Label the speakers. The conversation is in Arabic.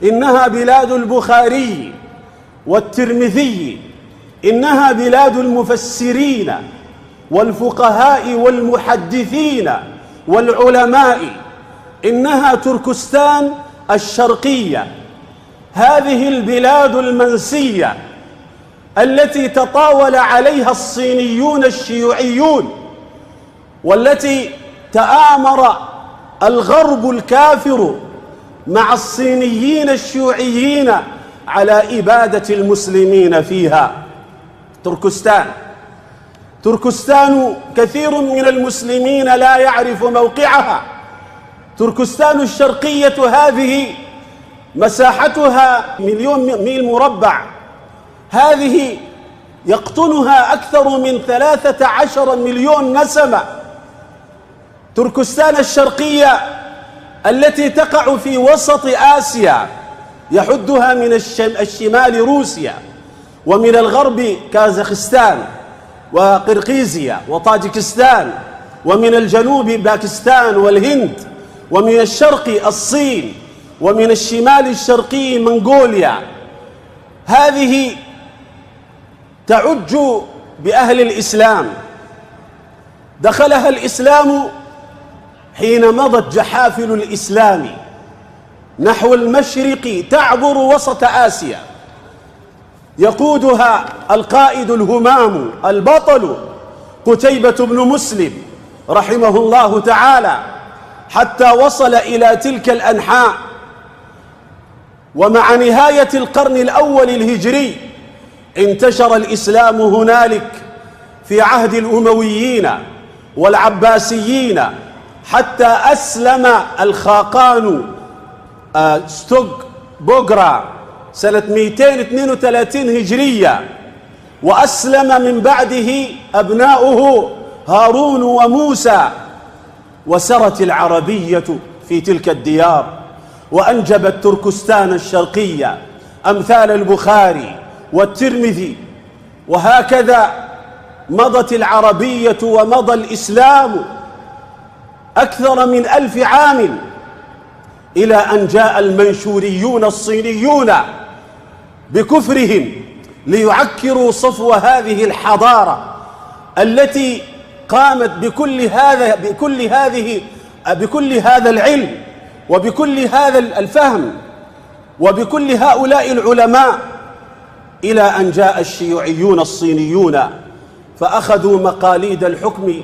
Speaker 1: إنها بلاد البخاري والترمذي، إنها بلاد المفسرين والفقهاء والمحدثين والعلماء، إنها تركستان الشرقية، هذه البلاد المنسية التي تطاول عليها الصينيون الشيوعيون، والتي تآمر الغرب الكافر مع الصينيين الشيوعيين على إبادة المسلمين فيها. تركستان كثير من المسلمين لا يعرف موقعها. تركستان الشرقية هذه مساحتها 1,000,000 ميل مربع، هذه يقطنها أكثر من 13 مليون نسمة. تركستان الشرقية التي تقع في وسط آسيا، يحدها من الشمال روسيا، ومن الغرب كازاخستان وقرقيزيا وطاجكستان، ومن الجنوب باكستان والهند، ومن الشرق الصين، ومن الشمال الشرقي منغوليا. هذه تعج بأهل الإسلام، دخلها الإسلام حين مضت جحافل الإسلام نحو المشرق تعبر وسط آسيا، يقودها القائد الهمام البطل قتيبة بن مسلم رحمه الله تعالى، حتى وصل إلى تلك الأنحاء. ومع نهاية القرن الأول الهجري انتشر الإسلام هنالك في عهد الأمويين والعباسيين، حتى أسلم الخاقان ستوك بوغرا سنة 232 هجرية، وأسلم من بعده أبناؤه هارون وموسى، وسرت العربية في تلك الديار، وأنجبت تركستان الشرقية أمثال البخاري والترمذي. وهكذا مضت العربية ومضى الإسلام أكثر من 1000 عام، إلى أن جاء المنشوريون الصينيون بكفرهم ليعكروا صفو هذه الحضارة التي قامت بكل هذا العلم وبكل هذا الفهم وبكل هؤلاء العلماء، إلى أن جاء الشيوعيون الصينيون فأخذوا مقاليد الحكم